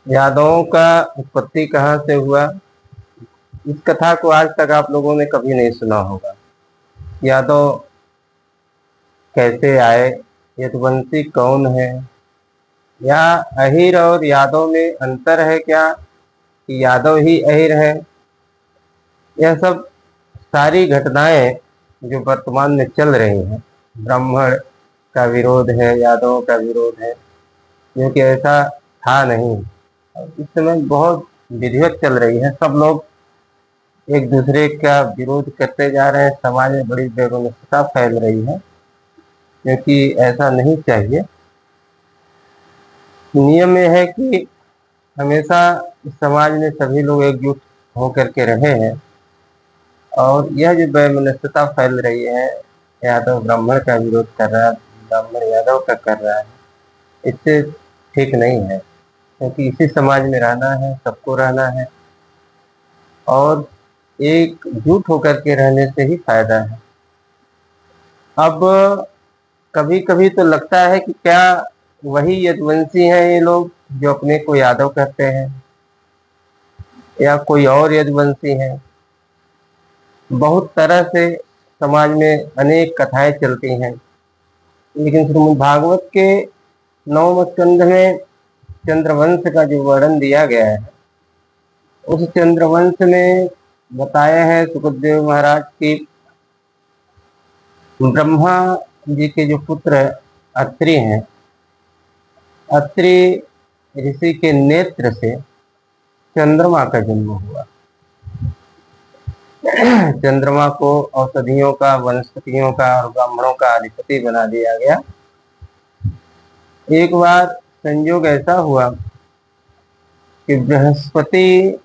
यादवों का उत्पत्ति कहाँ से हुआ, इस कथा को आज तक आप लोगों ने कभी नहीं सुना होगा। यादव कैसे आए, यदुवंशी कौन है, या अहीर और यादव में अंतर है क्या, कि यादव ही अहीर है। यह सब सारी घटनाएं जो वर्तमान में चल रही हैं, ब्राह्मण का विरोध है, यादवों का विरोध है, जो कि ऐसा था नहीं। इस समय बहुत विधिवत चल रही है, सब लोग एक दूसरे का विरोध करते जा रहे हैं, समाज में बड़ी बेरोजगारी फैल रही है, क्योंकि ऐसा नहीं चाहिए। नियम यह है कि हमेशा इस समाज में सभी लोग एकजुट होकर के रहे हैं, और यह जो वैमनस्यता फैल रही है, यादव ब्राह्मण का विरोध कर रहा है, ब्राह्मण यादव का कर रहा है, इससे ठीक नहीं है, क्योंकि इसी समाज में रहना है, सबको रहना है, और एकजुट होकर के रहने से ही फायदा है। अब कभी कभी तो लगता है कि क्या वही यदुवंशी हैं ये लोग जो अपने को यादव कहते हैं, या कोई और यदुवंशी हैं। बहुत तरह से समाज में अनेक कथाएं चलती हैं, लेकिन श्रीमद् भागवत के 9वें स्कंध में चंद्रवंश का जो वर्णन दिया गया है, उस चंद्रवंश में बताया है सुखदेव महाराज की ब्रह्मा जी के जो पुत्र अत्रि हैं, अत्रि ऋषि के नेत्र से चंद्रमा का जन्म हुआ। चंद्रमा को औषधियों का, वनस्पतियों का और ब्राह्मणों का अधिपति बना दिया गया। एक बार संयोग ऐसा हुआ कि बृहस्पति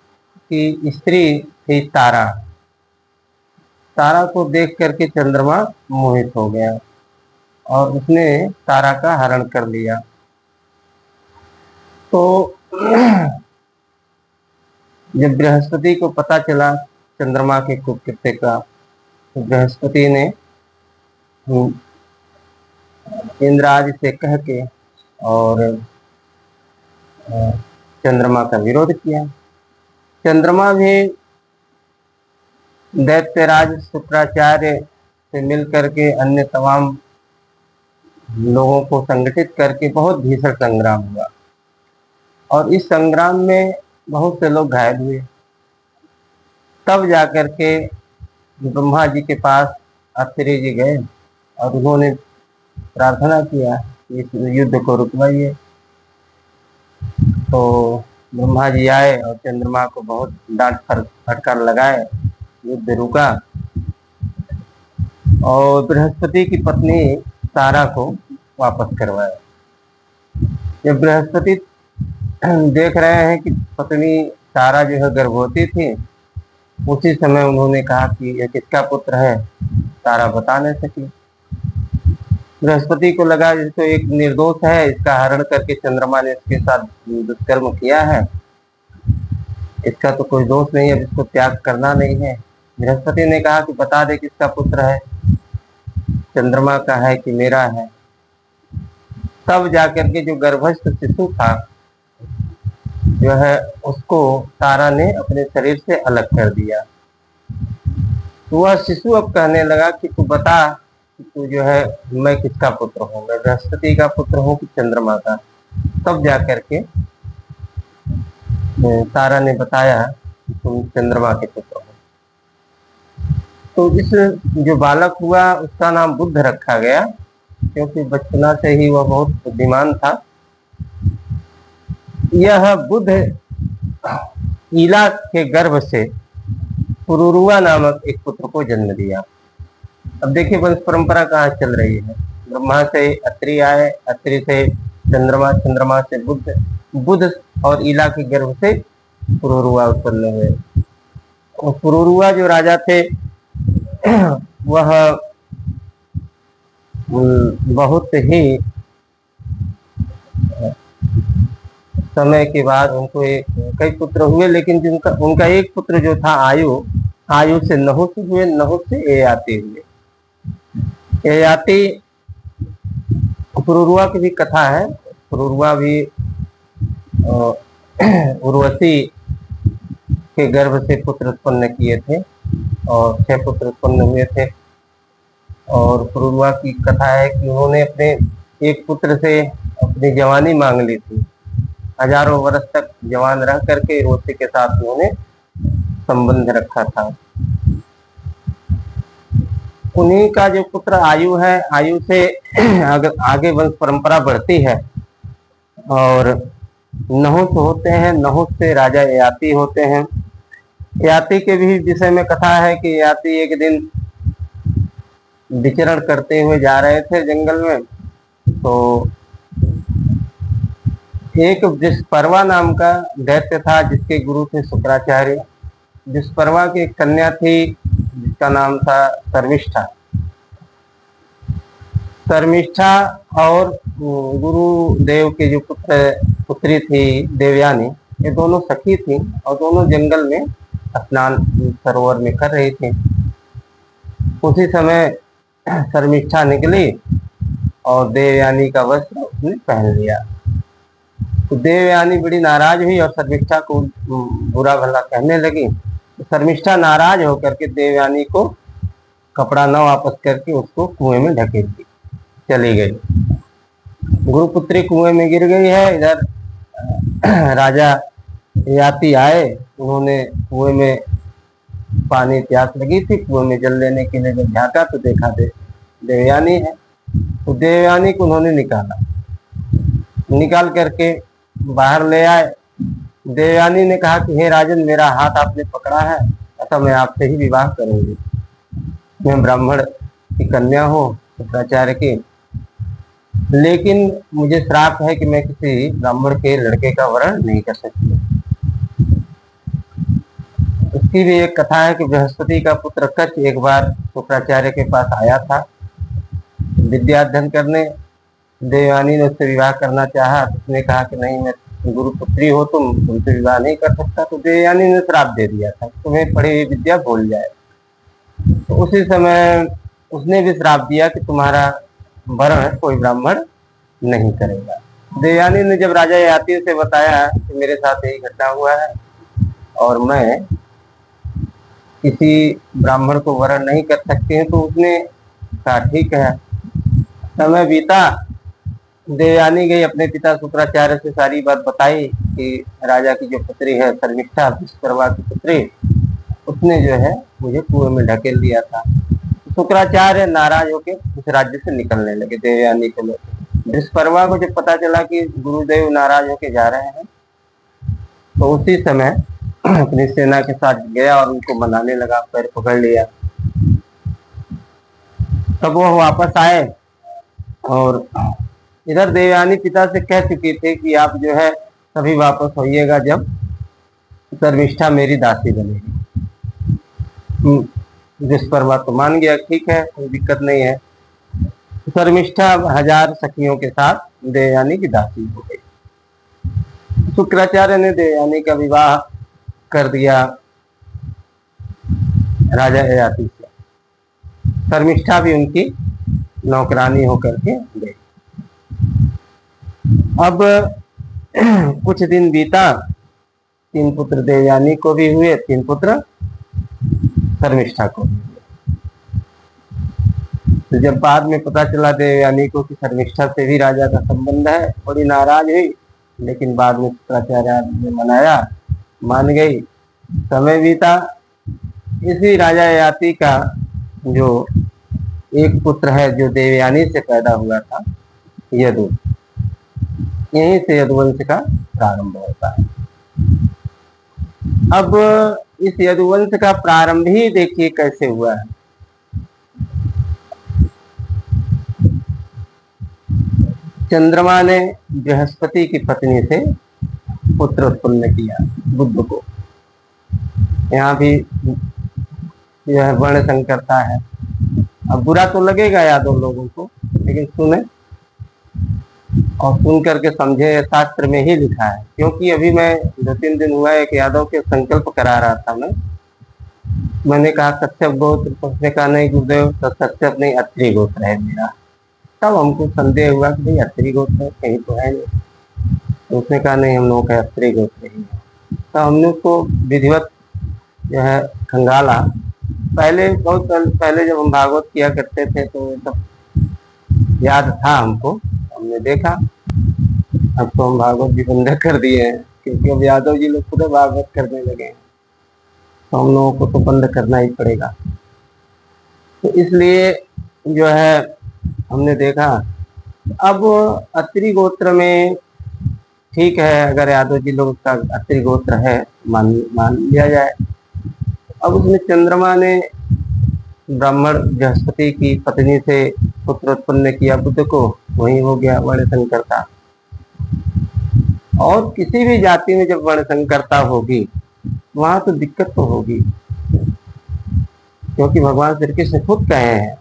की स्त्री थी तारा, तारा को देख करके चंद्रमा मोहित हो गया और उसने तारा का हरण कर लिया। तो जब बृहस्पति को पता चला चंद्रमा के कुकृत्य का, तो बृहस्पति ने इंद्राज से कह के और चंद्रमा का विरोध किया। चंद्रमा भी दैत्यराज शुक्राचार्य से मिल करके अन्य तमाम लोगों को संगठित करके बहुत भीषण संग्राम हुआ, और इस संग्राम में बहुत से लोग घायल हुए। तब जाकर के ब्रह्मा जी के पास अत्रि जी गए और उन्होंने प्रार्थना किया कि इस युद्ध को रुकवाइए। तो ब्रह्मा जी आए और चंद्रमा को बहुत डांट फटकार लगाए, युद्ध रुका, और बृहस्पति की पत्नी तारा को वापस करवाया। जब बृहस्पति देख रहे हैं कि पत्नी तारा जो है गर्भवती थी, उसी समय उन्होंने कहा कि यह किसका पुत्र है, तारा बता नहीं सकी। बृहस्पति को लगा ये तो एक निर्दोष है, इसका हरण करके चंद्रमा ने इसके साथ दुष्कर्म किया है, इसका तो कोई दोष नहीं है, इसको त्याग करना नहीं है। बृहस्पति ने कहा कि बता दे किसका पुत्र है, चंद्रमा का है कि मेरा है। तब जाकर के जो गर्भस्थ शिशु था जो है, उसको तारा ने अपने शरीर से अलग कर दिया। तो वह शिशु अब कहने लगा कि तू बता कि तू जो है मैं किसका पुत्र हूँ, मैं बृहस्पति का पुत्र हूँ कि चंद्रमा का। तब जाकर के तारा ने बताया कि तुम चंद्रमा के पुत्र हो। तो इस जो बालक हुआ उसका नाम बुद्ध रखा गया, क्योंकि बचपना से ही वह बहुत बुद्धिमान था। यह बुद्ध ईला के गर्भ से पुरुरुआ नामक एक पुत्र को जन्म दिया। अब देखिए वंश परंपरा कहाँ चल रही है, ब्रह्मा से अत्रि आए, अत्रि से चंद्रमा, चंद्रमा से बुद्ध, बुद्ध और ईला के गर्भ से पुरुरुआ उत्पन्न हुए। और पुरुरुआ जो राजा थे वह बहुत ही समय के बाद उनको कई पुत्र हुए, लेकिन जिनका उनका एक पुत्र जो था आयु से नहुष हुए, नहुष से ययाति हुए। ययाति पुरुरुआ की भी कथा है। पुरुरुआ भी उर्वशी के गर्भ से पुत्र उत्पन्न किए थे और 6 पुत्र उत्पन्न हुए थे। और पुरुरवा की कथा है कि उन्होंने अपने एक पुत्र से अपनी जवानी मांग ली थी। हजारों वर्ष तक जवान रह करके उर्वशी के साथ उन्होंने संबंध रखा था। उन्हीं का जो पुत्र आयु है, आयु से आगे वंश परंपरा बढ़ती है और नहुष होते हैं। नहुष से राजा ययाति होते हैं। ययाति के भी विषय में कथा है कि ययाति एक दिन विचरण करते हुए जा रहे थे जंगल में, तो एक विस्पर्वा नाम का दैत्य था जिसके गुरु थे शुक्राचार्य। विस्पर्वा की एक कन्या थी जिसका नाम था शर्मिष्ठा। शर्मिष्ठा और गुरुदेव के जो पुत्री थी देवयानी, ये दोनों सखी थी और दोनों जंगल में स्नान सरोवर में कर रही थी। उसी समय शर्मिष्ठा निकली और देवयानी का वस्त्र उसने पहन लिया। तो देवयानी बड़ी नाराज हुई और शर्मिष्ठा को बुरा भला कहने लगी। तो शर्मिष्ठा नाराज होकर के देवयानी को कपड़ा न वापस करके उसको कुएं में ढकेल दी, चली गई। गुरुपुत्री कुएं में गिर गई है। इधर राजा ययाति आए, उन्होंने कुएं में पानी प्यास लगी थी, कुएं में जल लेने के लिए जब झांका तो देखा देवयानी है। तो देवयानी को उन्होंने निकाल करके बाहर ले आए। देवयानी ने कहा कि हे राजन, मेरा हाथ आपने पकड़ा है, अतः मैं आपसे ही विवाह करूंगी। मैं ब्राह्मण की कन्या हूँ, शुक्राचार्य की, लेकिन मुझे श्राप है कि मैं किसी ब्राह्मण के लड़के का वरण नहीं कर सकती। उसकी भी एक कथा है कि बृहस्पति का पुत्र कच्छ एक बार शुक्राचार्य के पास आया था विद्या अध्ययन करने। देवयानी ने उससे विवाह करना चाहा तो उसने कहा कि नहीं, मैं गुरुपुत्री हो, तुमसे विवाह नहीं कर सकता। तो देवयानी ने श्राप दे दिया था, तुम्हें पढ़ी हुई विद्या भूल जाए। तो उसी समय उसने भी श्राप दिया कि तुम्हारा वरण कोई ब्राह्मण नहीं करेगा। देवयानी ने जब राजा ययाति से बताया कि मेरे साथ यही घटना हुआ है और मैं किसी ब्राह्मण को वरण नहीं कर सकती हूँ, तो उसने कहा ठीक है। समय बीता, देवयानी गई अपने पिता शुक्राचार्य से सारी बात बताई कि राजा की जो पुत्री है शर्मिष्ठा, विस्पर्वा की पुत्री, उसने जो है मुझे कुएं में ढकेल दिया था। शुक्राचार्य नाराज होकर उस राज्य से निकलने लगे देवयानी को लेकर। विस्पर्वा को जब पता चला कि गुरुदेव नाराज होके जा रहे हैं, तो उसी समय अपनी सेना के साथ गया और उनको मनाने लगा, पैर पकड़ लिया। तब वो वापस आए और इधर देवयानी पिता से कह चुकी थे कि आप जो है तभी वापस होइएगा जब शर्मिष्ठा मेरी दासी बनेगी। विस्पर्वा तो मान गया, ठीक है, कोई दिक्कत नहीं है। शर्मिष्ठा 1000 सखियों के साथ देवयानी की दासी हो गई। शुक्राचार्य ने देवयानी का विवाह कर दिया राजा ययाति से। शर्मिष्ठा भी उनकी नौकरानी होकर के गई। अब कुछ दिन बीता, 3 पुत्र देवयानी को भी हुए, 3 पुत्र शर्मिष्ठा को भी हुए। तो जब बाद में पता चला देवयानी को कि शर्मिष्ठा से भी राजा का संबंध है, बड़ी नाराज हुई, लेकिन बाद में शुक्राचार्य ने मनाया, मान गई। समय बीता, इसी राजा ययाति का जो एक पुत्र है जो देवयानी से पैदा हुआ था, यदु, यहीं से यदुवंश का प्रारंभ होता है। अब इस यदुवंश का प्रारंभ ही देखिए कैसे हुआ है। चंद्रमा ने बृहस्पति की पत्नी से पुत्र उत्पन्न किया, बुध को। यहाँ भी यह वर्ण संकरता है। अब बुरा तो लगेगा यादव लोगों को, लेकिन सुने और सुन करके समझे, शास्त्र में ही लिखा है। क्योंकि अभी मैं 2-3 दिन हुआ एक यादव के संकल्प करा रहा था मैंने कहा कश्यप गोत्र, तो उसने कहा नहीं गुरुदेव, तो कश्यप नहीं, अत्रि गोत्र है मेरा। तब हमको संदेह हुआ कि भाई अत्रि गोत्र कहीं तो है नहीं। तो उसने कहा नहीं, हम लोगों का अत्रि गोत्र ही है। तो हमने उसको विधिवत जो है खंगाला। पहले बहुत पहले जब हम भागवत किया करते थे तो ये सब याद था हमको, हमने देखा। अब तो हम भागवत भी बंद कर दिए हैं, क्योंकि अब यादव जी लोग खुद भागवत करने लगे हैं, तो हम लोगों को तो बंद करना ही पड़ेगा। तो इसलिए जो है हमने देखा, अब अत्रि गोत्र में ठीक है, अगर यादव जी लोग का अत्रि गोत्र है, मान मान लिया जाए। अब उसमें चंद्रमा ने ब्राह्मण बृहस्पति की पत्नी से पुत्र उत्पन्न किया बुध को, वही हो गया वर्ण संकरता। और किसी भी जाति में जब वर्ण संकरता होगी वहां तो दिक्कत तो होगी, क्योंकि भगवान श्री कृष्ण खुद कहे हैं,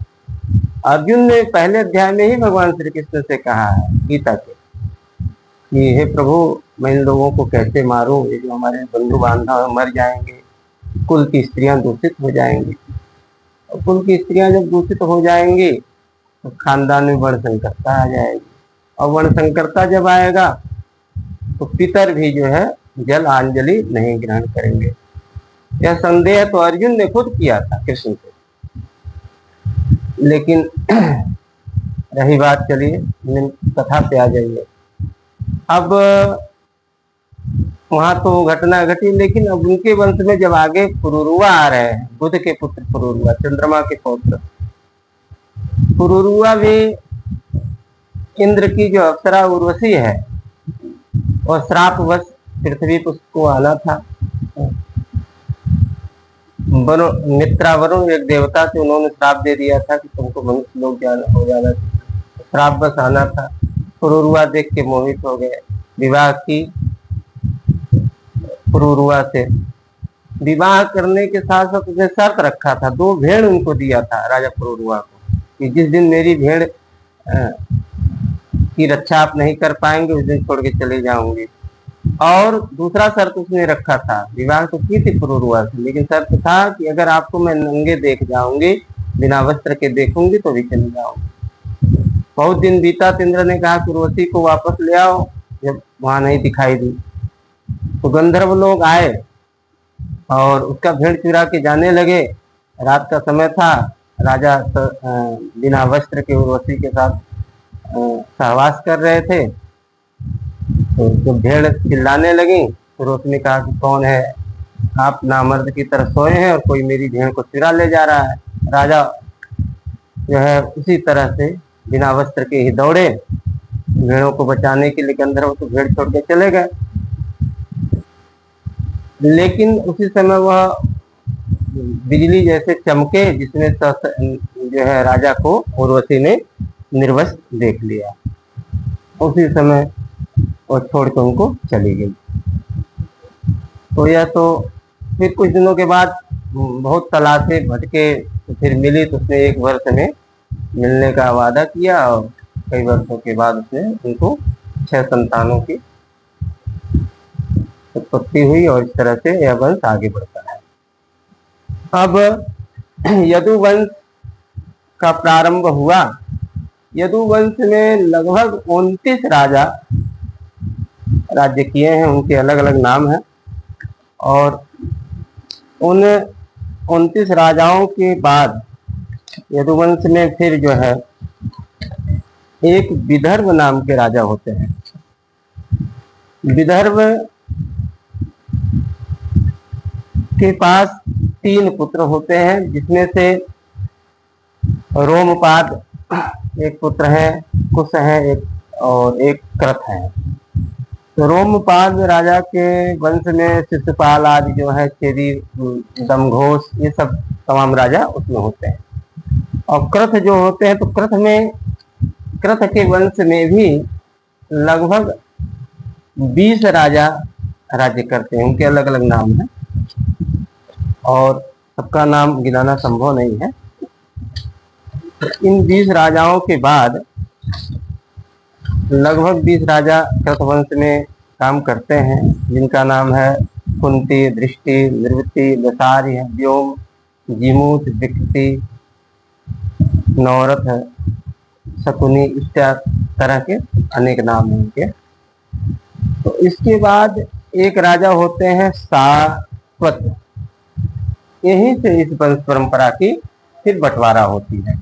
अर्जुन ने पहले अध्याय में ही भगवान श्री कृष्ण से कहा है गीता के कि हे प्रभु, मैं इन लोगों को कैसे मारूं, ये जो हमारे बंधु बांधव मर जाएंगे, कुल की स्त्रियां दूषित हो जाएंगी। और कुल की स्त्रियां जब दूषित हो जाएंगी तो खानदान में वर्ण संकरता आ जाएगी, और वर्ण संकरता जब आएगा तो पितर भी जो है जल अंजलि नहीं ग्रहण करेंगे। यह संदेह तो अर्जुन ने खुद किया था कृष्ण से। लेकिन रही बात, चलिए कथा पे आ जाइए। अब वहां तो घटना घटी, लेकिन अब उनके वंश में जब आगे पुरुरुआ आ रहे हैं, बुध के पुत्र पुरुरुआ, चंद्रमा के पुत्र पुरुरुआ भी इंद्र की जो अप्सरा उर्वशी है, और श्रापवश पृथ्वी पर उसको आना था। मित्रा वरुण एक देवता से उन्होंने श्राप दे दिया था कि तुमको मनुष्य लोग हो जाना, श्राप बस आना था। पुरुरुआ देख के मोहित हो गए, विवाह की पुरुरुआ से। विवाह करने के साथ साथ उसने शर्त रखा था, 2 भेड़ उनको दिया था राजा पुरुरुआ को, कि जिस दिन मेरी भेड़ की रक्षा आप नहीं कर पाएंगे उस दिन छोड़ के चले जाऊंगी। और दूसरा शर्त उसने रखा था, विवाह तो की थी पुरुरुआ से, लेकिन शर्त था कि अगर आपको मैं नंगे देख जाऊंगी, बिना वस्त्र के देखूंगी तो भी चले जाऊंगी। बहुत दिन बीता, इंद्र ने कहा कि उर्वशी को वापस ले आओ, जब वहां नहीं दिखाई दी तो गंधर्व लोग आए और उसका भेड़ चुरा के जाने लगे। रात का समय था, राजा बिना वस्त्र के उर्वशी के साथ सहवास कर रहे थे। तो जब भेड़ चिल्लाने लगी तो उसने कहा कि कौन है, आप नामर्द की तरह सोए हैं और कोई मेरी भेड़ को चुरा ले जा रहा है। राजा जो है उसी तरह से बिना वस्त्र के ही दौड़े भेड़ों को बचाने के लिए। गंधर्व तो भेड़ छोड़ के चले गए, लेकिन उसी समय वह बिजली जैसे चमके, जिसमें जो है राजा को उर्वशी ने निर्वस्त्र देख लिया। उसी समय वो छोड़ के उनको चली गई। तो यह तो फिर कुछ दिनों के बाद बहुत तलाशे भटके, तो फिर मिली, तो उसने 1 वर्ष में मिलने का वादा किया, और कई वर्षों के बाद उसने उनको 6 संतानों की उत्पत्ति हुई, और इस तरह से यह वंश आगे बढ़ता है। अब यदुवंश का प्रारंभ हुआ। यदुवंश में लगभग 29 राजा राज्य किए हैं, उनके अलग अलग नाम हैं। और उन 29 राजाओं के बाद यदुवंश में फिर जो है एक विदर्भ नाम के राजा होते हैं। विदर्भ के पास 3 पुत्र होते हैं, जिसमें से रोमपाद एक पुत्र है, कुश है एक, और एक कृत है। तो रोमपाद राजा के वंश में शिशुपाल आदि जो है, चेदी, दमघोष, ये सब तमाम राजा उसमें होते हैं। और कृत जो होते हैं, तो कृत के वंश में भी लगभग 20 राजा राज्य करते हैं, उनके अलग अलग नाम हैं और सबका नाम गिनाना संभव नहीं है। तो इन 20 राजाओं के बाद लगभग 20 राजा कृतवंश में काम करते हैं, जिनका नाम है कुंती, दृष्टि, निवृत्ति, दसार्य, व्योम, जीमूत, विकृति, नवरथ, शकुनी, इत्यादि तरह के अनेक नाम हैं उनके। इसके बाद एक राजा होते हैं सात्वत। यहीं से इस वंश परंपरा की फिर बंटवारा होती है।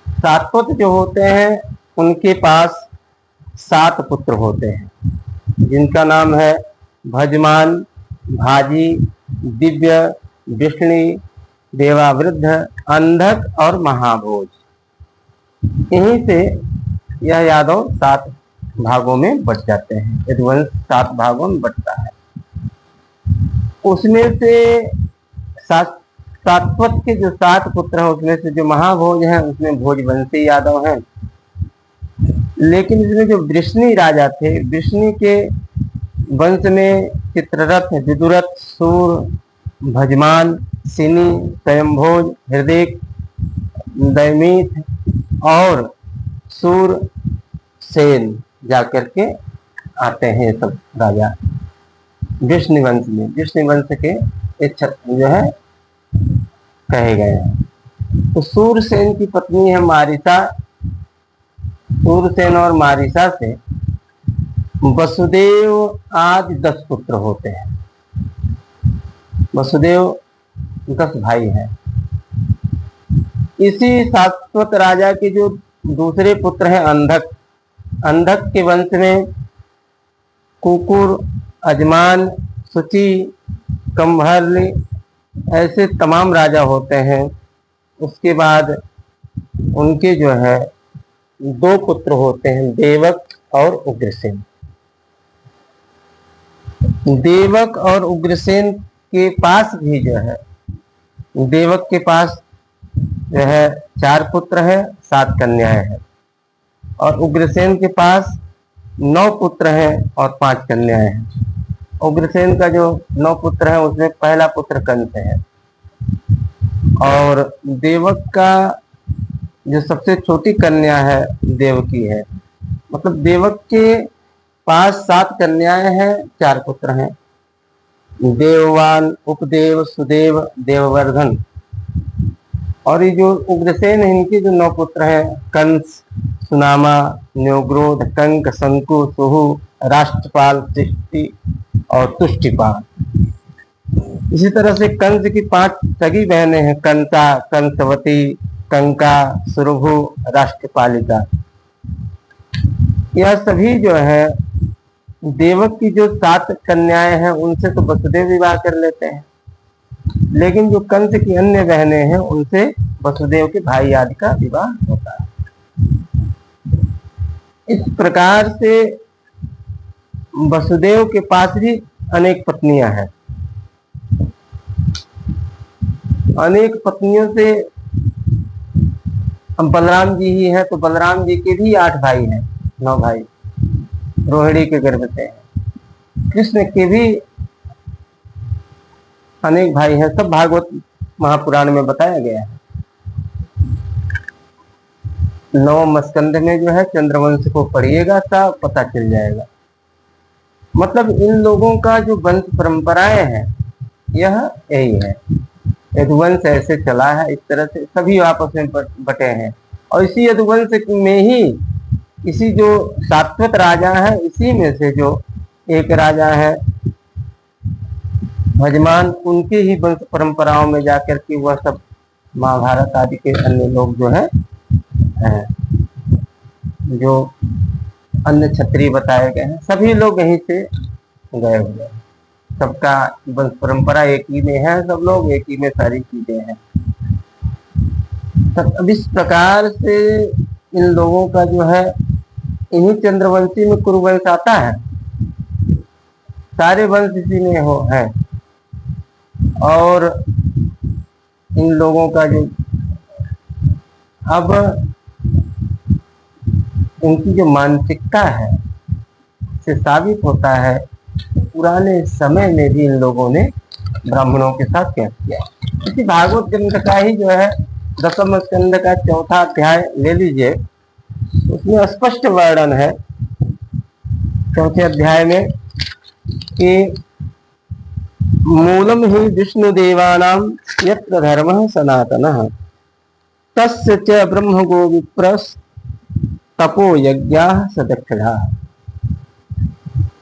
सात्वत जो होते हैं उनके पास 7 पुत्र होते हैं, जिनका नाम है भजमान, भाजी, दिव्य, विष्णु, देवावृद्ध, अंधक और महाभोज। यहीं से यह यादव 7 भागों में बट जाते हैं। यदुवंश 7 भागों में बटता है। उसमें से सात्वत के जो 7 पुत्र हैं उसमें से जो महाभोज हैं उसमें भोजवंशी यादव हैं। लेकिन इसमें जो वृष्णि राजा थे, वृष्णि के वंश में चित्ररथ, विदुरथ, सूर, भजमान, सिनी, स्वयंभोज, हृदय, दैमीथ और सूर सेन जाकर के आते हैं। ये सब राजा विष्णु वंश में, विष्णु वंश के एक जो है कहे गए हैं। तो सूरसेन की पत्नी है मारिसा। सूरसेन और मारिसा से वसुदेव आज 10 पुत्र होते हैं। वसुदेव 10 भाई हैं। इसी सात्वत राजा के जो दूसरे पुत्र हैं अंधक, अंधक के वंश में कुकुर, अजमान, सुचि, कंभरली ऐसे तमाम राजा होते हैं। उसके बाद उनके जो है 2 पुत्र होते हैं, देवक और उग्रसेन। देवक और उग्रसेन के पास भी जो है, देवक के पास जो है 4 पुत्र है, 7 कन्याएं हैं। और उग्रसेन के पास 9 पुत्र हैं और 5 कन्याएं हैं। उग्रसेन का जो 9 पुत्र है उसमें पहला पुत्र कंस है। और देवक का जो सबसे छोटी कन्या है देवकी है। मतलब देवक के पास 7 कन्याएं हैं, 4 पुत्र हैं। देववान, उपदेव, सुदेव, देववर्धन। और ये जो उग्रसेन है इनके जो 9 पुत्र हैं कंस, सुनामा, न्योग्रोध, कंक, शंकु, सुहु, राष्ट्रपाल, सृष्टि और तुष्टिपाल। इसी तरह से कंस की 5 सगी बहनें हैं, कंसा, कंसवती, कंका, सुरभु, राष्ट्रपालिका। यह सभी जो है देवक की जो 7 कन्याएं हैं उनसे तो वसुदेव विवाह कर लेते हैं, लेकिन जो कंस की अन्य बहनें हैं उनसे वसुदेव के भाई आदि का विवाह होता है। इस प्रकार से वसुदेव के पास भी अनेक पत्नियां हैं। अनेक पत्नियों से हम बलराम जी ही हैं, तो बलराम जी के भी 8 भाई हैं, 9 भाई रोहिणी के गर्भ से हैं। कृष्ण के भी अनेक भाई हैं, सब भागवत महापुराण में बताया गया है। 9वें स्कंध में जो है चंद्रवंश को पढ़िएगा तब पता चल जाएगा। मतलब इन लोगों का जो वंश परंपराएं हैं यह यही है। यदुवंश ऐसे चला है, इस तरह से सभी आपस में बटे हैं। और इसी यदुवंश में ही इसी जो सात्वत राजा है इसी में से जो एक राजा है भजमान, उनके ही वंश परंपराओं में जाकर के वह सब महाभारत आदि के अन्य लोग जो है जो अन्य क्षत्रिय बताए गए हैं सभी लोग यहीं से गए हुए हैं। सबका वंश परंपरा एक ही में है, सब लोग एक ही में सारी चीजें हैं। अब इस प्रकार से इन लोगों का जो है इन्हीं चंद्रवंशी में कुरुवंश आता है। सारे वंश इसी में हो है। और इन लोगों का जो अब उनकी जो मानसिकता है से साबित होता है पुराने समय में भी इन लोगों ने ब्राह्मणों के साथ क्या किया। इसी भागवत ग्रंथ का ही जो है 10वें स्कंद का 4था अध्याय ले लीजिए, उसमें स्पष्ट वर्णन है 4थे अध्याय में कि मूलम ही विष्णुदेवानां यत्र धर्मः सनातनः तस्य च ब्रह्म गो विप्रस् तपो यज्ञाः सदक्षिणाः।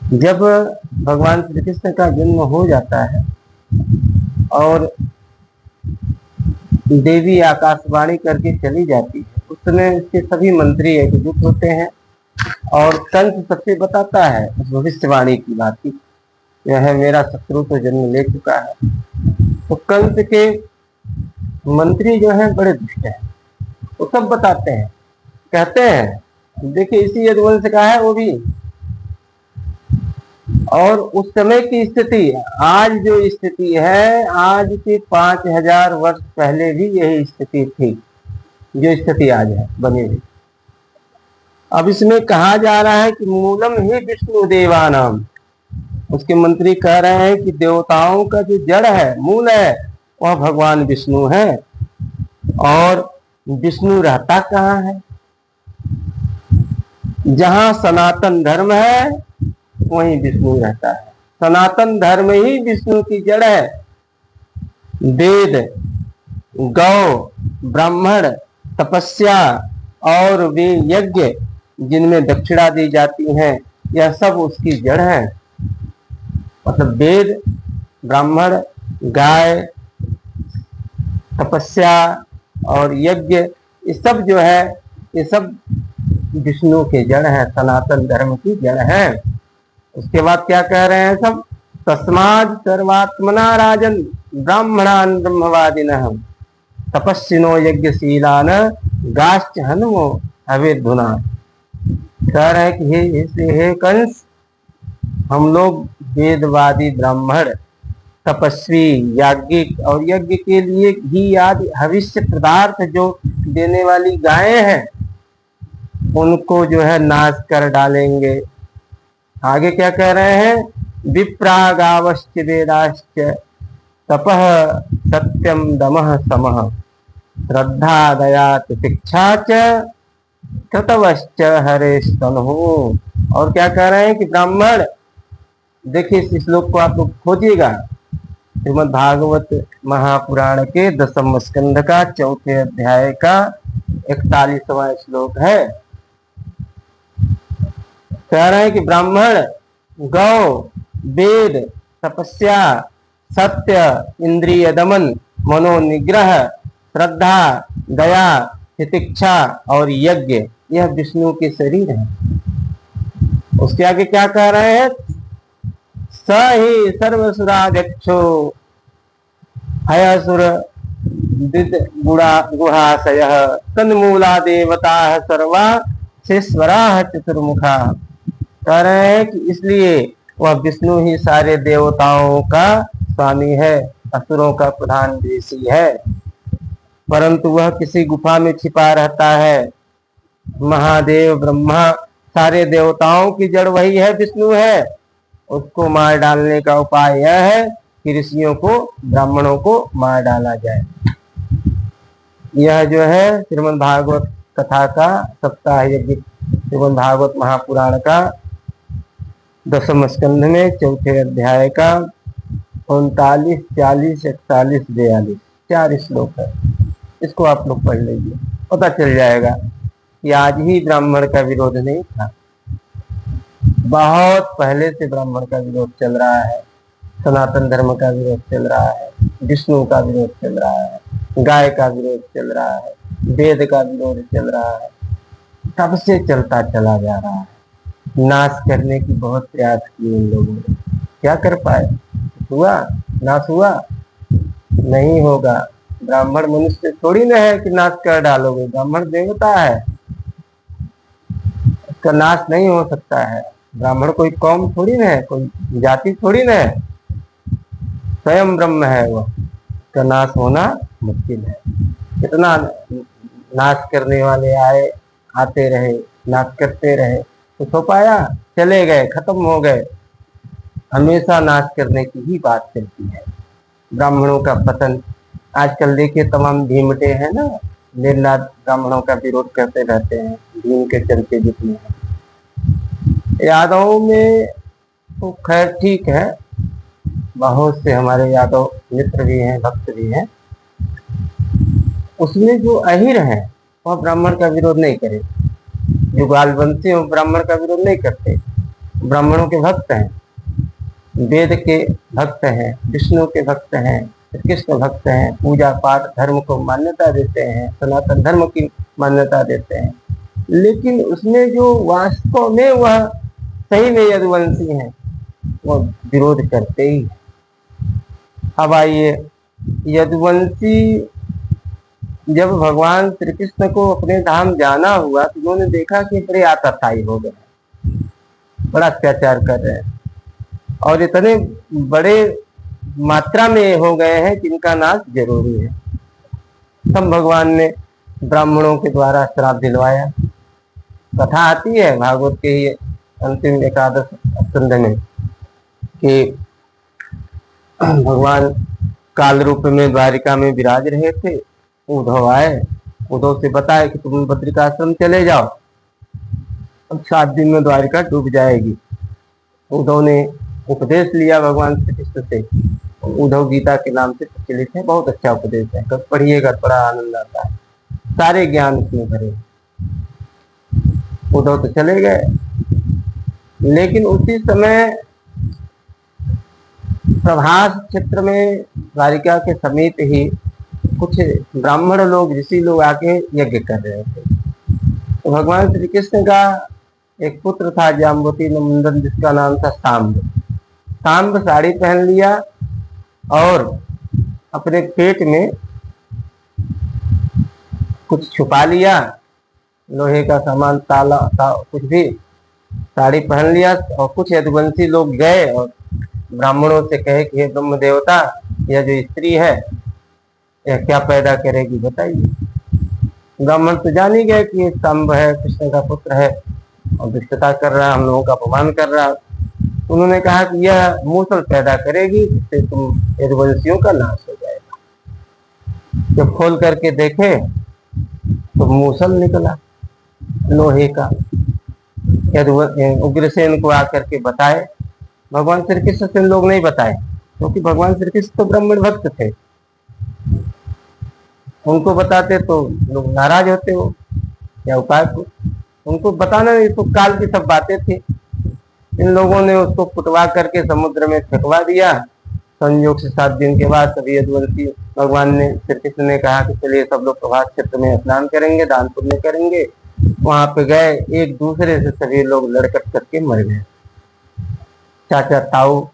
जब भगवान श्री कृष्ण का जन्म हो जाता है और देवी आकाशवाणी करके चली जाती है, उस समय उसके सभी मंत्री एकजुट होते हैं और कंस सबसे बताता है उस भविष्यवाणी की बात की, यह मेरा शत्रु तो जन्म ले चुका है। तो कंस के मंत्री जो हैं बड़े दुष्ट हैं, वो सब बताते हैं, कहते हैं देखिए इसी यदुवंश का है वो भी, और उस समय की स्थिति, आज जो स्थिति है, आज के 5000 वर्ष पहले भी यही स्थिति थी जो स्थिति आज है बनी हुई। अब इसमें कहा जा रहा है कि मूलम ही विष्णु देवानाम, उसके मंत्री कह रहे हैं कि देवताओं का जो जड़ है, मूल है, वह भगवान विष्णु है। और विष्णु रहता कहाँ है? जहां सनातन धर्म है वहीं विष्णु रहता है। सनातन धर्म ही विष्णु की जड़ है। वेद, गौ, ब्राह्मण, तपस्या और वे यज्ञ जिनमें दक्षिणा दी जाती है, यह सब उसकी जड़ है। मतलब वेद, ब्राह्मण, गाय, तपस्या और यज्ञ, ये सब जो है, ये सब विष्णु के जड़ है, सनातन धर्म की जड़ है। उसके बाद क्या कह रहे हैं सब? तस्माद सर्वात्मना राजन ब्राह्मणान ब्रह्मवादिनः तपस्विनो यज्ञशीलान गाश्च हनुमो अवेधुना। कह रहे हैं कि हे कंस, हम लोग वेदवादी ब्राह्मण, तपस्वी, याज्ञिक और यज्ञ के लिए घी आदि हविष्य पदार्थ जो देने वाली गायें हैं, उनको जो है नाश कर डालेंगे। आगे क्या कह रहे हैं? विप्रागावश्च वेदाश्च तपः सत्यम दमः समः श्रद्धा दया तितिक्षा च कृतवश्च हरेस्तनुः। और क्या कह रहे हैं कि ब्राह्मण, देखिए इस श्लोक को आप लोग खोजिएगा, श्रीमद् भागवत महापुराण के 10वें स्कंध का 4थे अध्याय का 41वां श्लोक है। कह रहे हैं कि ब्राह्मण, गौ, वेद, तपस्या, सत्य, इंद्रिय दमन, मनोनिग्रह, श्रद्धा, दया, तितिक्षा और यज्ञ, यह विष्णु के शरीर है। उसके आगे क्या कह रहे हैं? स ही सर्वसुराध्यक्षो हयसुर गुहाशय तन्मूला देवता सर्वा शेश्वरा चतुर्मुखा। कह रहे हैं कि इसलिए वह विष्णु ही सारे देवताओं का स्वामी है, असुरों का प्रधान ऋषि है, परंतु वह किसी गुफा में छिपा रहता है। महादेव ब्रह्मा, सारे देवताओं की जड़ वही है, विष्णु है। उसको मार डालने का उपाय यह है कि ऋषियों को, ब्राह्मणों को मार डाला जाए। यह जो है श्रीमद् भागवत कथा का सप्ताह यज्ञ, श्रीमद् भागवत महापुराण का 10वें स्कंध में 4थे अध्याय का 39, 40, 41, 42 4 श्लोक है। इसको आप लोग पढ़ लीजिए, पता चल जाएगा कि आज ही ब्राह्मण का विरोध नहीं था, बहुत पहले से ब्राह्मण का विरोध चल रहा है, सनातन धर्म का विरोध चल रहा है, विष्णु का विरोध चल रहा है, गाय का विरोध चल रहा है, वेद का विरोध चल रहा है, तब से चलता चला जा रहा है। नाश करने की बहुत प्रयास किए इन लोगों ने, क्या कर पाए? हुआ? नाश हुआ? नहीं होगा। ब्राह्मण मनुष्य थोड़ी ना है कि नाश कर डालोगे, ब्राह्मण देवता है, इसका नाश नहीं हो सकता है। ब्राह्मण कोई कौम थोड़ी ना है, कोई जाति थोड़ी ना है, स्वयं ब्रह्म है, वह का नाश होना मुश्किल है। कितना नाश करने वाले आते रहे, नाश करते रहे, कुछ हो पाया? चले गए, खत्म हो गए। हमेशा नाश करने की ही बात चलती है। ब्राह्मणों का पतन, आजकल देखिए तमाम भीमटे हैं ना, दिन रात ब्राह्मणों का विरोध करते रहते हैं, भीम के चलते जितने हैं। यादव में तो खैर ठीक है, बहुत से हमारे यादव मित्र भी हैं, भक्त भी हैं। उसमें जो अहिर है वह ब्राह्मण का विरोध नहीं करे, जो ग्वालवंशी ब्राह्मण का विरोध नहीं करते, ब्राह्मणों के भक्त हैं, वेद के भक्त हैं, विष्णु के भक्त हैं, कृष्ण भक्त हैं, पूजा पाठ धर्म को मान्यता देते हैं, सनातन धर्म की मान्यता देते हैं, लेकिन उसमें जो वास्तव में वह सही में यदुवंशी हैं वो विरोध करते ही। अब आइए, यदुवंशी जब भगवान श्री कृष्ण को अपने धाम जाना हुआ तो उन्होंने देखा कि बड़े आतताई हो गए, बड़ा अत्याचार कर रहे हैं और इतने बड़े मात्रा में हो गए हैं कि इनका नाश जरूरी है। तब भगवान ने ब्राह्मणों के द्वारा श्राप दिलवाया। कथा आती है भागवत के ही अंतिम एकादश स्कंध में कि भगवान काल रूप में द्वारिका में विराज रहे थे। उद्धव आए, उद्धव से बताया कि तुम बद्रिकाश्रम चले जाओ, अब 7 दिन में द्वारिका डूब जाएगी। उद्धव ने उपदेश लिया भगवान श्री कृष्ण से। उद्धव गीता के नाम से प्रचलित है, बहुत अच्छा उपदेश है, कब पढ़िएगा बड़ा आनंद आता है, सारे ज्ञान उसमें भरे। उद्धव तो चले गए, लेकिन उसी समय प्रभास क्षेत्र में द्वारिका के समीप ही कुछ ब्राह्मण लोग, ऋषि लोग आके यज्ञ कर रहे थे। तो भगवान श्री कृष्ण का एक पुत्र था जाम्बवती नंदन, जिसका नाम था सांब। सांब साड़ी पहन लिया और अपने पेट में कुछ छुपा लिया, लोहे का सामान, ताला कुछ भी, साड़ी पहन लिया। और कुछ यदुवंशी लोग गए और ब्राह्मणों से कहे कि हे ब्रह्म देवता, यह जो स्त्री है यह क्या पैदा करेगी बताइए। ब्राह्मण तो जान ही गए कि ये सांब है, कृष्ण का पुत्र है और दुष्टता कर रहा है, हम लोगों का अपमान कर रहा है। उन्होंने कहा कि यह मूसल पैदा करेगी, जिससे तुम यदुवंशियों का नाश हो जाएगा। जब खोल करके देखे तो मूसल निकला लोहे का। उग्रसेन को आकर के बताए, भगवान श्री कृष्ण से लोग नहीं बताए, क्योंकि भगवान श्री कृष्ण तो ब्राह्मण भक्त थे, उनको बताते तो लोग नाराज होते हो या उपाय को, उनको बताना नहीं। तो काल की सब बातें थी। इन लोगों ने उसको कुटवा करके समुद्र में फेंकवा दिया। संयोग से 7 दिन के बाद सभी यदुवंशी, भगवान ने, श्री कृष्ण ने कहा कि चलिए सब लोग प्रभास क्षेत्र में स्नान करेंगे, दान पुण्य करेंगे। वहां पे गए, एक दूसरे से सभी लोग लड़कट करके मर गए। चाचा ताऊ,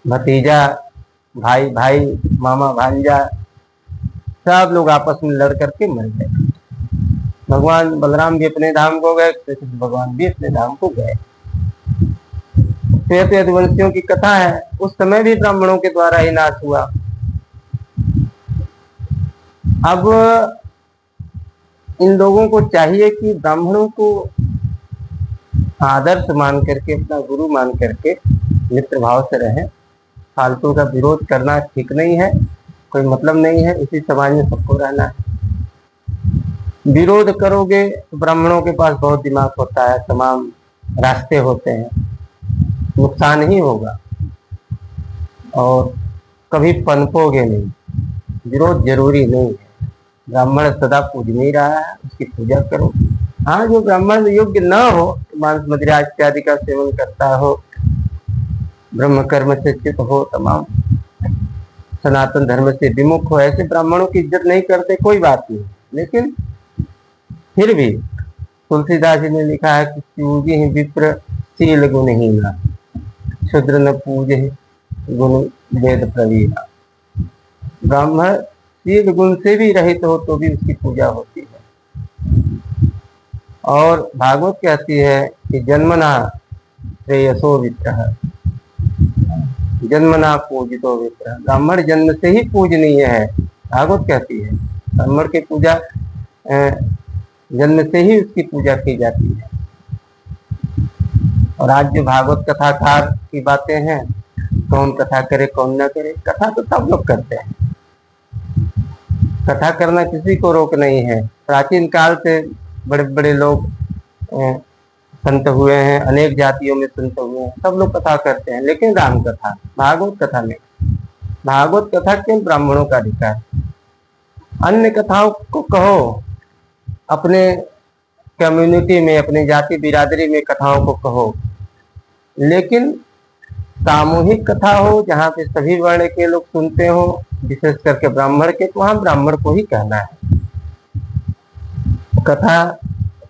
भतीजा, भाई भाई, मामा भांजा, सब लोग आपस में लड़ करके मर गए। भगवान बलराम भी अपने धाम को गए, कृष्ण भगवान भी अपने धाम को गए। तो यदुवंशियों की कथा है, उस समय भी ब्राह्मणों के द्वारा ही नाश हुआ। अब इन लोगों को चाहिए कि ब्राह्मणों को आदर्श मान करके, अपना गुरु मान करके मित्र भाव से रहें। फालतू का विरोध करना ठीक नहीं है, कोई मतलब नहीं है, इसी समाज में सबको रहना है। विरोध करोगे तो ब्राह्मणों के पास बहुत दिमाग होता है, तमाम रास्ते होते हैं, नुकसान ही होगा और कभी पनपोगे नहीं। विरोध जरूरी नहीं है। ब्राह्मण सदा पूज नहीं रहा है, उसकी पूजा करो। हाँ, जो ब्राह्मण योग्य न हो, मांस मदिरा इत्यादि का सेवन करता हो, ब्रह्म कर्म से चित हो, तमाम सनातन धर्म से विमुख हो, ऐसे ब्राह्मणों की इज्जत नहीं करते, कोई बात नहीं। लेकिन फिर भी तुलसीदास जी ने लिखा है कि पूजे ही विप्र शील गुणहीना, शूद्र न पूजे गुण वेद प्रवीणा। ब्राह्मण शील गुण से भी रहित हो तो भी उसकी पूजा होती है। और भागवत कहती है कि जन्मना श्रेयसो विप्रः, जन्मना पूजितो विप्रः। ब्राह्मण जन्म से ही पूजनीय है, भागवत कहती है। ब्राह्मण की पूजा जन्म से ही उसकी पूजा की जाती है। और आज जो भागवत कथाकार की बातें हैं, कौन कथा करे कौन न करे, कथा तो सब लोग करते हैं। कथा करना किसी को रोक नहीं है। प्राचीन काल से बड़े बड़े लोग संत हुए हैं, अनेक जातियों में संत हुए हैं, सब लोग कथा करते हैं। लेकिन राम कथा, भागवत कथा नहीं। भागवत कथा केवल ब्राह्मणों का अधिकार। अन्य कथाओं को कहो, अपने कम्युनिटी में, अपनी जाति बिरादरी में कथाओं को कहो, लेकिन सामूहिक कथा हो जहाँ पे सभी वर्ण के लोग सुनते हो, विशेष करके ब्राह्मण के, तो वहाँ ब्राह्मण को ही कहना है। कथा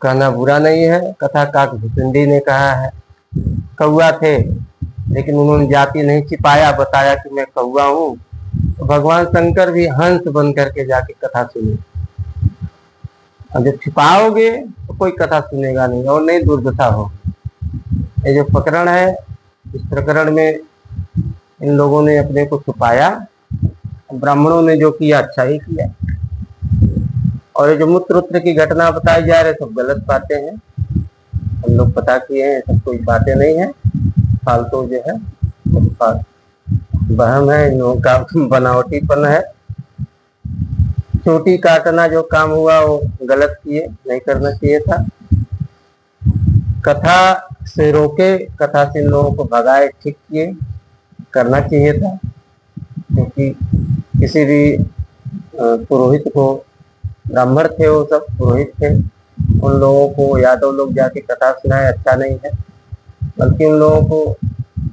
कहना बुरा नहीं है। कथा काकभूषुंडी ने कहा है। कौआ थे लेकिन उन्होंने जाति नहीं छिपाया, बताया कि मैं कौआ हूँ। तो भगवान शंकर भी हंस बन करके जाके कथा सुने। और जब छिपाओगे तो कोई कथा सुनेगा नहीं और नहीं दुर्दशा हो। ये जो प्रकरण है, इस प्रकरण में इन लोगों ने अपने को छुपाया, ब्राह्मणों ने जो किया अच्छा ही किया। और ये जो मूत्र की घटना बताई जा रही, सब गलत बातें हैं। हम लोग पता किए हैं, सब कोई बातें नहीं है, फालतू जो है वहम है, इन लोगों का बनावटीपन है। चोटी काटना जो काम हुआ वो गलत किए, नहीं करना चाहिए था। कथा से रोके, कथा से इन लोगों को भगाए, ठीक किए, करना चाहिए था। क्योंकि किसी भी पुरोहित को, ब्राह्मण थे वो सब, पुरोहित थे, उन लोगों को यादव लोग जाके कथा सुनाए, अच्छा नहीं है। बल्कि उन लोगों को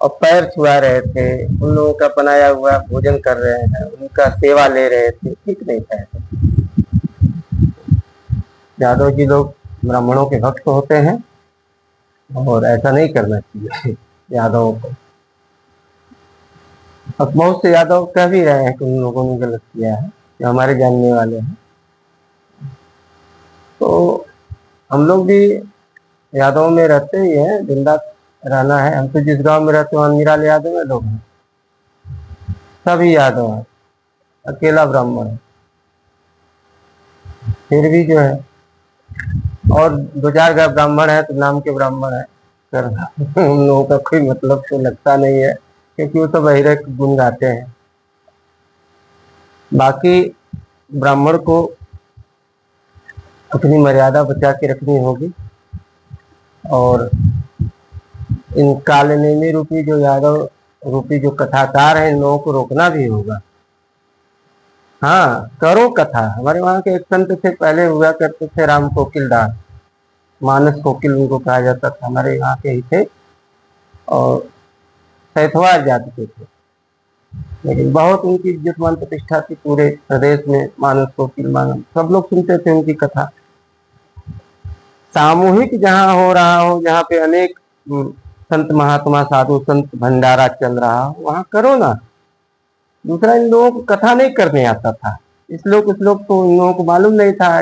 और पैर छुआ रहे थे, उन लोगों का बनाया हुआ भोजन कर रहे हैं, उनका सेवा ले रहे थे, ठीक नहीं था। यादव जी लोग ब्राह्मणों के भक्त होते हैं और ऐसा नहीं करना चाहिए यादवों को। अब बहुत से यादव कह भी रहे हैं कि उन लोगों ने गलत किया है, जो हमारे जानने वाले हैं। तो हम लोग भी यादव में रहते ही हैं, जिंदा रहना है। हम तो जिस गांव में रहते हैं वहाँ निराले यादव है, लोग हैं, सभी यादव हैं, अकेला ब्राह्मण है। फिर भी जो है, और दो चार घर ब्राह्मण है तो नाम के ब्राह्मण है, उन लोगों का कोई मतलब तो लगता नहीं है, क्योंकि वो तो बहिरे गुण गाते हैं। बाकी ब्राह्मण को अपनी मर्यादा बचा के रखनी होगी, और इन कालनेमी रूपी जो यादव रूपी जो कथाकार है, इन लोगों को रोकना भी होगा। हाँ, करो कथा। हमारे वहाँ के एक संत थे, पहले हुआ करते थे, राम कोकिल दास, मानस कोकिल उनको कहा जाता था, हमारे यहाँ के ही थे और सैथवार जाति के थे। लेकिन बहुत उनकी इज्जत मान प्रतिष्ठा थी पूरे प्रदेश में। मानस कोकिल, मानस, सब लोग सुनते थे उनकी कथा। सामूहिक जहाँ हो रहा हो, जहाँ पे अनेक संत महात्मा साधु संत भंडारा चल रहा हो, वहां करो ना। दूसरा, इन लोगों को कथा नहीं करने आता था। इस लोग तो इन लोगों को मालूम नहीं था।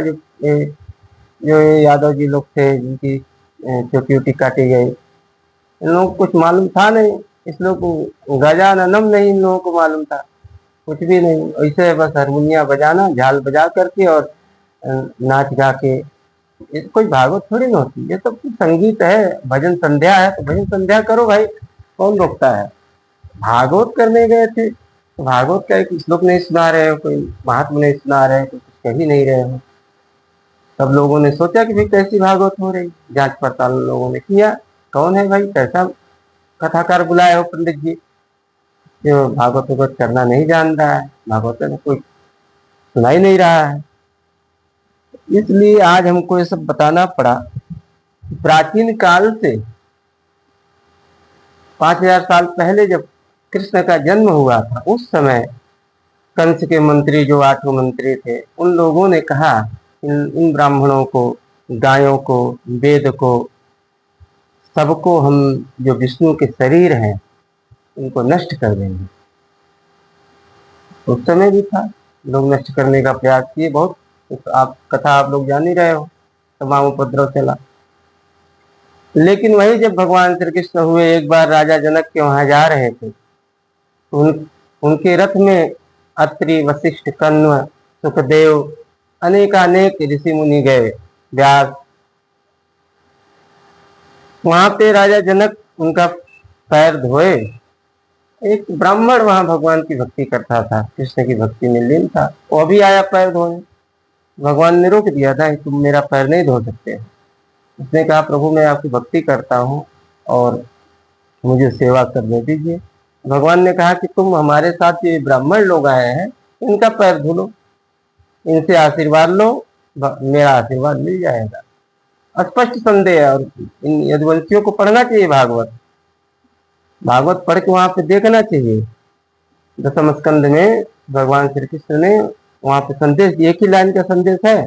जो यादव जी लोग थे जिनकी चोटी उटी काटी गई, इन लोगों को कुछ मालूम था नहीं। इस लोग को गजाननम नहीं इन लोगों को मालूम था, कुछ भी नहीं। ऐसे बस हारमोनिया बजाना, झाल बजा करके और नाच गा के। ये कोई भागवत थोड़ी ना होती, ये सब संगीत है, भजन संध्या है, तो भजन संध्या करो भाई, कौन रोकता है। भागवत करने गए थे तो भागवत का एक श्लोक नहीं सुना रहे हो, कोई महात्मा नहीं सुना रहे हो, कुछ कह ही नहीं रहे हो। सब लोगों ने सोचा कि भाई कैसी भागवत हो रही, जांच पड़ताल लोगों ने किया, कौन है भाई, कैसा कथाकार बुलाए हो पंडित जी, जो भागवत करना नहीं जान रहा है, भागवत में कोई सुना ही नहीं रहा है। इसलिए आज हमको ये सब बताना पड़ा। प्राचीन काल से 5000 साल पहले जब कृष्ण का जन्म हुआ था, उस समय कंस के मंत्री, जो 8 मंत्री थे, उन लोगों ने कहा इन ब्राह्मणों को, गायों को, वेद को, सबको हम जो विष्णु के शरीर हैं उनको नष्ट कर देंगे। उस समय भी था, लोग नष्ट करने का प्रयास किए बहुत। आप कथा आप लोग जान ही रहे हो, तमाम उपद्रव चला। लेकिन वही जब भगवान श्री कृष्ण हुए, एक बार राजा जनक के वहां जा रहे थे, उनके रथ में अत्रि, वशिष्ठ, कण्व, सुखदेव, अनेक ऋषि मुनि गए, व्यास। वहां पे राजा जनक उनका पैर धोए। एक ब्राह्मण वहां भगवान की भक्ति करता था, कृष्ण की भक्ति में लीन था, वो भी आया पैर धोने। भगवान ने रोक दिया था, तुम मेरा पैर नहीं धो सकते। उसने कहा, प्रभु मैं आपकी भक्ति करता हूँ और मुझे सेवा करने दीजिए। भगवान ने कहा कि तुम हमारे साथ ये ब्राह्मण लोग आए हैं, इनका पैर धो लो, इनसे आशीर्वाद लो, मेरा आशीर्वाद मिल जाएगा। स्पष्ट संदेह है। और इन यदुवंशियों को पढ़ना चाहिए भागवत, भागवत पढ़ के वहां पे देखना चाहिए। दसम स्कंद में भगवान श्री कृष्ण ने वहां पे संदेश, एक ही लाइन का संदेश है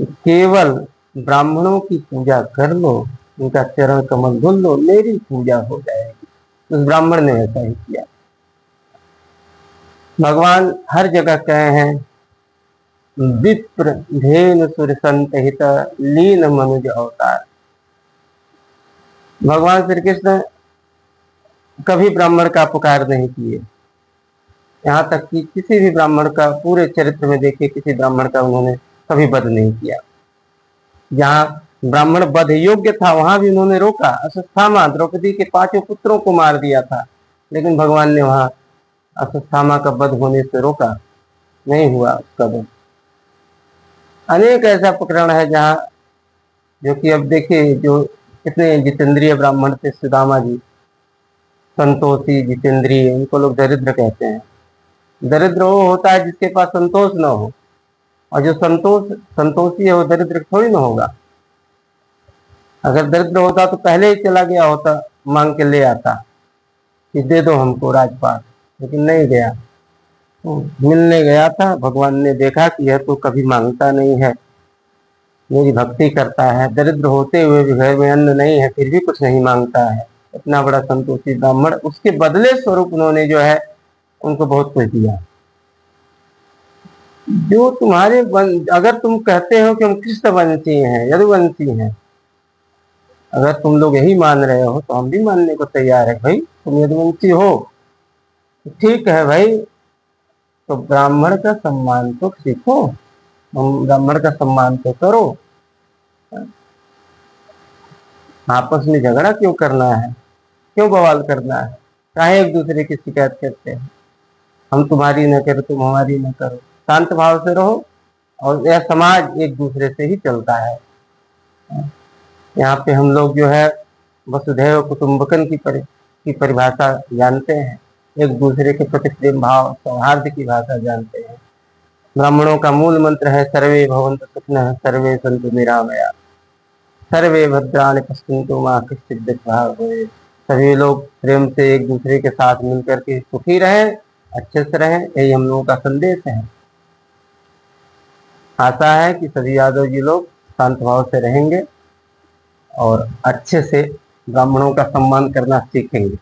कि केवल ब्राह्मणों की पूजा कर लो, उनका चरण कमल धुल लो, मेरी पूजा हो जाएगी। उस ब्राह्मण ने ऐसा ही किया। भगवान हर जगह कहे हैं विप्र धेनु सुर संत हित लीन मनुज अवतार। भगवान श्री कृष्ण कभी ब्राह्मण का पुकार नहीं किए, यहाँ तक कि किसी भी ब्राह्मण का पूरे चरित्र में देखिए, किसी ब्राह्मण का उन्होंने कभी वध नहीं किया। जहाँ ब्राह्मण वध योग्य था वहां भी उन्होंने रोका। अश्वत्थामा द्रौपदी के 5 पुत्रों को मार दिया था, लेकिन भगवान ने वहां अश्वत्थामा का वध होने से रोका, नहीं हुआ उसका वध। अनेक ऐसा प्रकरण है जहाँ, जो कि अब देखिए जो कितने जितेंद्रिय ब्राह्मण थे, सुदामा जी, संतोषी जितेंद्रिय, इनको लोग दरिद्र कहते हैं। दरिद्र वो होता है जिसके पास संतोष न हो, और जो संतोषी है वो दरिद्र थोड़ी ना होगा। अगर दरिद्र होता तो पहले ही चला गया होता, मांग के ले आता कि दे दो हमको राजपाट, लेकिन नहीं गया। मिलने गया था, भगवान ने देखा कि यह तो कभी मांगता नहीं है, मेरी भक्ति करता है, दरिद्र होते हुए भी घर में अन्न नहीं है फिर भी कुछ नहीं मांगता है, इतना बड़ा संतोषी ब्राह्मण। उसके बदले स्वरूप उन्होंने जो है उनको बहुत कुछ दिया। जो तुम्हारे अगर तुम कहते हो कि हम कृष्णवंशी हैं, यदुवंशी हैं, अगर तुम लोग यही मान रहे हो तो हम भी मानने को तैयार है। भाई तुम यदुवंशी हो, ठीक है भाई, तो ब्राह्मण का सम्मान तो सीखो, ब्राह्मण का सम्मान तो करो। आपस में झगड़ा क्यों करना है, क्यों बवाल करना है, काहे एक दूसरे की शिकायत करते हैं। हम तुम्हारी न करो, तुम हमारी न करो, शांत भाव से रहो। और यह समाज एक दूसरे से ही चलता है। यहाँ पे हम लोग जो है वसुधैव कुटुंबकम की परिभाषा जानते हैं, एक दूसरे के प्रति प्रेम भाव सौहार्द की भाषा जानते हैं। ब्राह्मणों का मूल मंत्र है सर्वे भवन्तु सुखिनः सर्वे सन्तु निरामया सर्वे भद्राणि पश्यन्तु मा कश्चित् दुःखभाग् भवेत्। सभी लोग प्रेम से एक दूसरे के साथ मिलकर के सुखी रहें, अच्छे से रहें, यही हम लोगों का संदेश है। आशा है कि सभी यादव जी लोग शांत भाव से रहेंगे और अच्छे से ब्राह्मणों का सम्मान करना सीखेंगे।